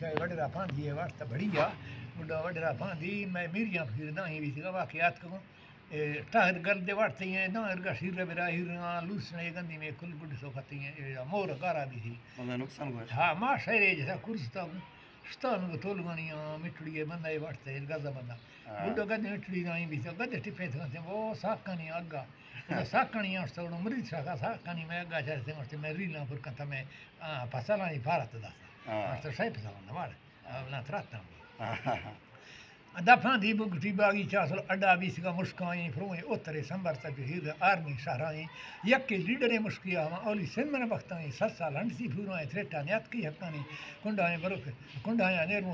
चाहे वडेरा फांदी है वास्ता बढ़िया बुढ़ा वडेरा फांदी मैं मिरिया फिर नहीं भी सीगा वाकयात को टाहर गल दे वाटते हैं ना इनका सिर बेरा हिरना लूसने गंदी में कुल गुड सो खाती हैं मोर गारा भी थी मतलब नुकसान हुआ हाँ मां शहरे जैसा कुर्स्ता स्तान को तोल गनिया मिठड़ी है बंदा ही वाटते है गजा बंदा बुढ़ो गदे मिठड़ी नहीं भी गदे टिपे थे वो साकनी अग्गा साकनी आस्ता उड़ मरीज साका साकनी में अग्गा चलते मस्ते मैं रीला पर कंता में फसला नहीं भारत दासा मस्त सही फसला ना वाड़ ना त्राता दफा दी बुगटी बागी चासल अड्डा भी सिका मुस्काई फ्रोए उतरे संबर तक हिर आर्मी शहराई यक्के लीडरे मुस्किया ओली सिमन बख्ताई सत्सा लंडसी फुराए थ्रेटा न्यात की हक्कानी कुंडाए बरुक कुंडाया नेर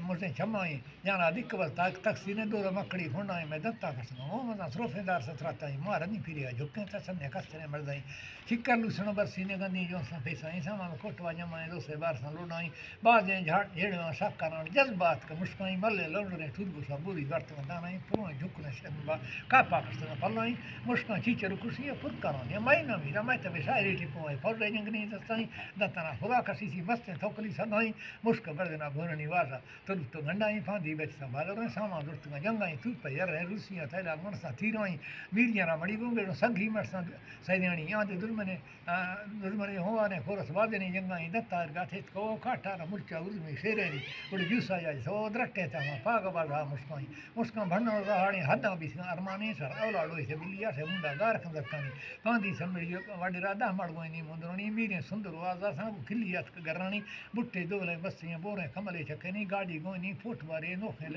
मुझे छमाई जाना दिक बल तक सीने दो मकड़ी खुंडाए में दत्ता कसनो ओ मना सरोफेदार सत्राताई मारनी फिरिया झुके तसने कस्तने मर्दाई छिक्कर लुसण बर सीने गंदी जो सा पैसाई सामान कोटवा जमाए दो से बार सा लोडाई बाजे झाड़ झेड़वा साकरान जज्बात का मुस्काई मल्ले लंडने ठुरगु सा बुरी वर्त में दाना पुरो झुकने शनबा कापा कस्तने पल्लाई मुस्का चीचर कुर्सी फुरकारान या माइना भी मैं तबे शायरी टिपो है फर जंगनी दस्ताई दतना खुदा कसी सी मस्ते थोकली सनाई मुस्का बरदना भोरनी वाजा तुर तो गंडाई फांदी बेच संभालो रे सामा दुर्त में जंगाई तू पे यार रूसिया थैला मनसा थीराई वीरिया मड़ी गुंगे संगी मरसा सैदानी याद दुर्मने होवा ने खोरस वादनी जंगाई दत्ता गाथे को काटा न मुर्चा उर्मी शेरेनी उड़ जुसा जाय सो द्रटे ता पाग बागा मुस्काई मुस्का भन्न रहाणी हदा भी अरमानी सर औलाडो से बिलिया से मुंडा गार खंदकानी फांदी संबड़ी वाडे राधा मड़गोनी मुंदरणी मीरे सुंदर आजा सा खिली अत गरानी बुट्टे दोले बसियां बोरे कमले चकनी गाड़ी गोनी फुट बारे नोखे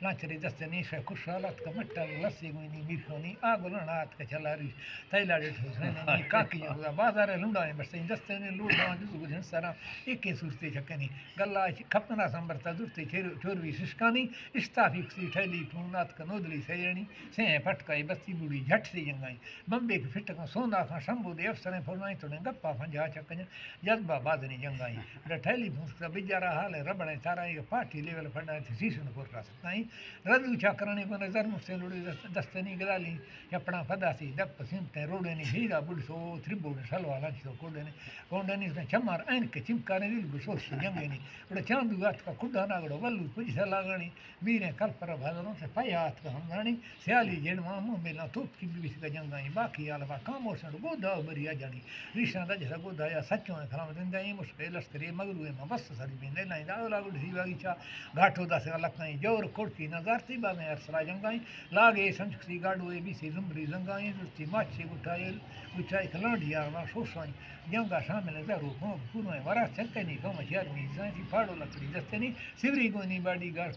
लाचरे दस्तनी से खुशालत का मट्टा लस्सी गोनी मिरखोनी आग लनात का चलारी तैला डे ठोसने काकी हुआ बाजार लुंडाए बस दस्तने लूडा जुस गुजन सारा एके सुरते चकनी गल्ला खपना संबरता दुरते चोरवी सिस्कानी इस्ताफी सी ठैली फूनात का नोदली सैरणी से पटकाई बस्ती बुड़ी झट से जंगाई बम्बे के फिट का सोना का शंभू दे अफसर फरमाई तो गप्पा फंजा चकन जज्बा बादनी जंगाई ठैली फूस का बिजारा हाल रबड़े ताराई पार्टी लेवल फंडा थे सीसन कोरका सकताई रदू चाकरणी को नजर मुझसे लुड़ी दस्तनी गलाली अपना फदासी दप सिमते रोडनी हीरा बुड़सो त्रिबुड़ सलवाला सो कोडने कोंडनी से चमार ऐन के चिमकाने दिल गुसोस जंगेनी उड़े चांदू हाथ का कुड्डा नागड़ो वल्लू कुछ लागणी वीरे कल्पर भादरों से पयात का हमरानी सियाली जेड़वा मुंह मेला तोप की बीस का जंगाई बाकी आलवा कामोसन गोदा बरिया जानी ऋषा दजरा गोदाया सच्चों है खराम जिंदाई मुश्किल लश्करी मगरू में बस सरी में ले नहीं दाव लागू ढी बागीचा घाटो दस लकाई जोर कोटकी नजारती बा में अरसरा जंगाई लागे संस्कृति गाडो ए बीसी जुमरी जंगाई दुस्ती माछे गुटाइल गुचाई खलांडिया वा सोसाई जंगा शामिल जरू हो पुनो वरा चकनी कम शर्मी साथी फाड़ो लकड़ी दस्तनी सिवरी गोनी बाडी गाड़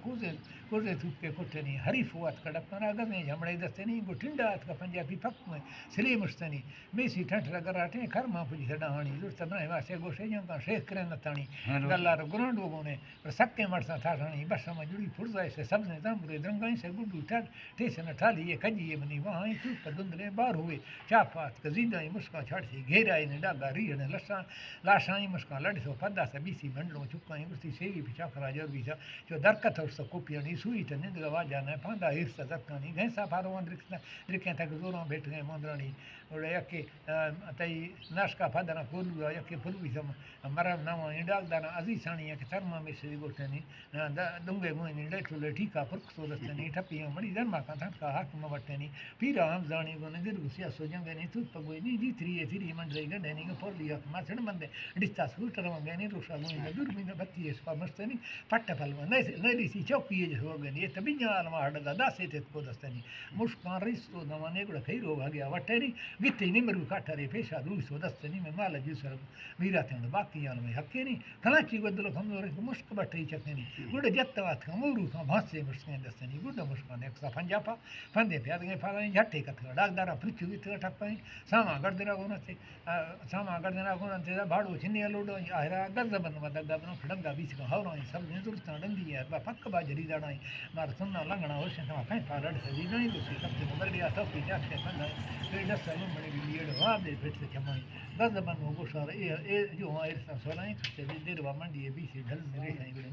कोजे थुके कोटनी हरीफ वात कडपना गमे झमड़े दस्तनी गुटिंडा का पंजाबी फक में सिले मुस्तनी मेसी ठठरा गराटे खरमा पुजी सडाणी जुस्त बनाए वासे गोशे जंगा शेख करे नताणी गल्लार गुरंडो गोने पर सक्के मरसा थासाणी बस में जुड़ी फुरजाए से सबने तंबरे द्रंगाई से गुडू ठट टेसन ठाली ये कजी ये बनी वहां तू पदुंदले बार हुए चापात का जिंदाई मुस्का छाड़ से घेराई ने डागा रीहने लसा लाशाई मुस्का लड़सो पद्दा से बीसी मंडलो चुकाई उसी सेवी पिछा खरा जर बीसा जो दरकत और सो कोपियानी सुई त निंद गवा जाना पांदा हिरस दरकानी घैसा फारो रिके तक जोरों बैठ गए मोंदरानी और यके तई नाशका फादना कोलुआ यके फुलवी सम मरम नवा इंडाग दाना अजीसानी यके शर्मा में से गोटनी दुंगे गोनी लेठुले ठीका पुरख सो दस्तनी ठपिया मड़ी धर्मा का था हाक में वटनी पीरा हम जानी गोने दिल गुसिया सो जंगनी तू पगोई नी जी थ्री मंडरे गडनी को पोर लिया माछड़ बंदे डिस्ता स्कूटर मंगनी रोशा गोनी दुर्मी ने बत्ती इस पर मस्तनी पट्टा फल में नहीं सी चौकी ये हो गई ये तभी जान में हटदा दासे ते को दस्तनी मुस्कान रिस्तो दवाने को खैरो भाग्या वटेरी गिते निमरु काटरे पेशा रूसो दस्तनी में माल जूसर वीरा थे बाकी यान में हके नहीं थलाची बदलो हमरो मुस्क बटई चकनी गुड जत्तवात खमरू का भासे मुस्कान दस्तनी गुड मुस्कान एक सा पंजापा फंदे प्याद गए फागा झट्टे कथला डागदारा पृथ्वी वितर ठप्पाई सामा गर्दरा गोना से भाड़ो छिन्नी लोडो आयरा गर्द बन दगा बनो खडंगा बीच का हवरा सब ने दुरता डंदी है बा पक्क बाजरी दाड़ाई मार सुन्ना लंगना हो से कहीं पारड़ से दी नहीं दूसरी सबसे नंबर लिया सब की जात के संग फिर 10 सालों में लिए डवा दे फिर से चमाई गर्द बन हो गोसार ए जो हां ऐसा सोलाई से देरवा मंडी है बीच ढल मेरे कहीं मेरे